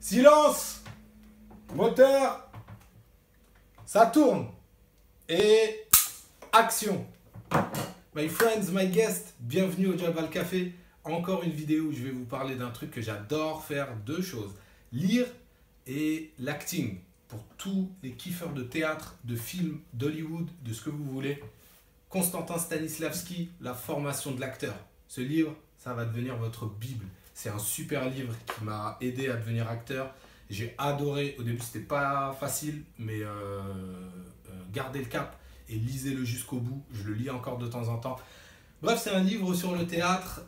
Silence! Moteur! Ça tourne! Et action! My friends, my guests, bienvenue au Jabal Café. Encore une vidéo où je vais vous parler d'un truc que j'adore faire, deux choses. Lire et l'acting. Pour tous les kiffeurs de théâtre, de films, d'Hollywood, de ce que vous voulez. Constantin Stanislavski, La formation de l'acteur. Ce livre, ça va devenir votre Bible. C'est un super livre qui m'a aidé à devenir acteur. J'ai adoré. Au début, c'était pas facile, mais gardez le cap et lisez-le jusqu'au bout. Je le lis encore de temps en temps. Bref, c'est un livre sur le théâtre.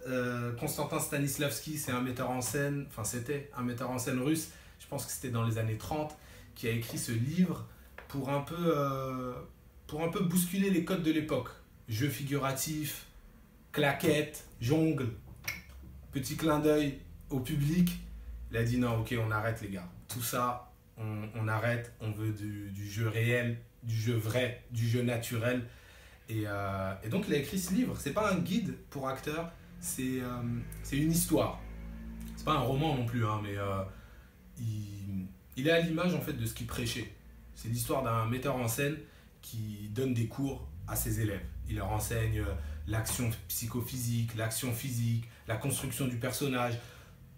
Constantin Stanislavski, c'est un metteur en scène, enfin c'était un metteur en scène russe, je pense que c'était dans les années 30, qui a écrit ce livre pour un peu bousculer les codes de l'époque. Jeux figuratifs, claquettes, jongle, petit clin d'œil au public. Il a dit non, ok, on arrête les gars. Tout ça, on arrête, on veut du jeu réel, du jeu vrai, du jeu naturel. Et donc il a écrit ce livre. C'est pas un guide pour acteurs, c'est une histoire. C'est pas un roman non plus, hein, mais il est à l'image en fait de ce qu'il prêchait. C'est l'histoire d'un metteur en scène qui donne des cours à ses élèves. Il leur enseigne l'action psychophysique, l'action physique, la construction du personnage,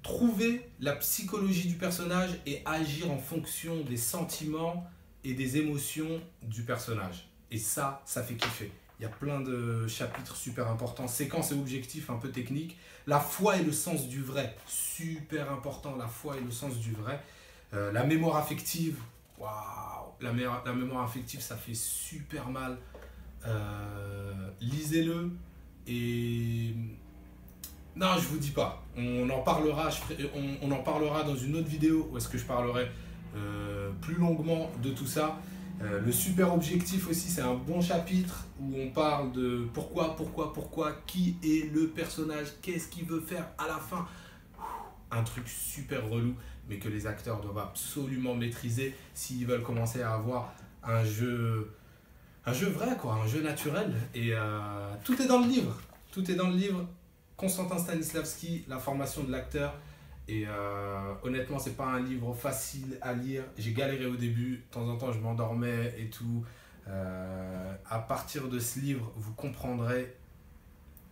trouver la psychologie du personnage et agir en fonction des sentiments et des émotions du personnage. Et ça fait kiffer. Il y a plein de chapitres super importants, séquences et objectifs un peu techniques. La foi et le sens du vrai, super important, la foi et le sens du vrai. La mémoire affective, waouh, la mémoire affective, ça fait super mal. Lisez-le et... Non, je vous dis pas. On en parlera, on en parlera dans une autre vidéo où est-ce que je parlerai plus longuement de tout ça. Le super objectif aussi, c'est un bon chapitre où on parle de pourquoi, qui est le personnage, qu'est-ce qu'il veut faire à la fin. Un truc super relou, mais que les acteurs doivent absolument maîtriser s'ils veulent commencer à avoir un jeu vrai, quoi, un jeu naturel. Et tout est dans le livre. Tout est dans le livre. Constantin Stanislavski, La formation de l'acteur. Et honnêtement, c'est pas un livre facile à lire. J'ai galéré au début. De temps en temps, je m'endormais et tout. À partir de ce livre, vous comprendrez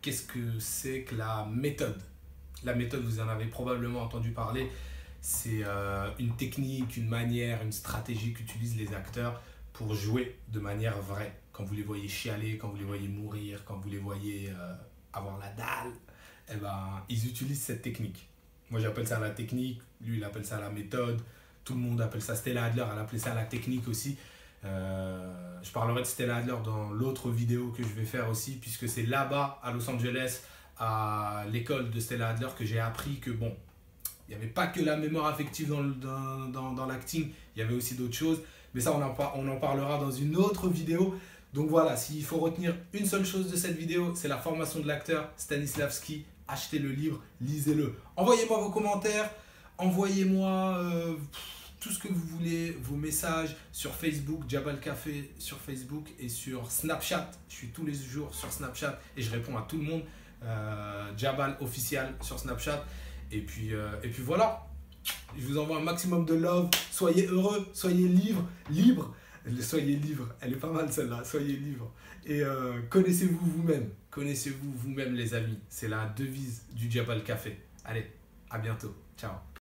qu'est-ce que c'est que la méthode. La méthode, vous en avez probablement entendu parler. C'est une technique, une manière, une stratégie qu'utilisent les acteurs pour jouer de manière vraie. Quand vous les voyez chialer, quand vous les voyez mourir, quand vous les voyez avoir la dalle, eh ben, ils utilisent cette technique. Moi, j'appelle ça la technique, lui, il appelle ça la méthode. Tout le monde appelle ça, Stella Adler, elle appelait ça la technique aussi. Je parlerai de Stella Adler dans l'autre vidéo que je vais faire aussi, puisque c'est là-bas, à Los Angeles, à l'école de Stella Adler, que j'ai appris que, bon, il n'y avait pas que la mémoire affective dans l'acting, il y avait aussi d'autres choses. Mais ça, on en parlera dans une autre vidéo. Donc voilà, s'il faut retenir une seule chose de cette vidéo, c'est la formation de l'acteur Stanislavski. Achetez le livre, lisez-le. Envoyez-moi vos commentaires, envoyez-moi tout ce que vous voulez, vos messages sur Facebook, Jabal Café sur Facebook et sur Snapchat. Je suis tous les jours sur Snapchat et je réponds à tout le monde. Jabal officiel sur Snapchat. Et puis voilà, je vous envoie un maximum de love. Soyez heureux, soyez libre. Soyez libre, elle est pas mal celle-là, soyez libre. Et connaissez-vous vous-même. Connaissez-vous vous-même les amis. C'est la devise du Jabal Café. Allez, à bientôt. Ciao.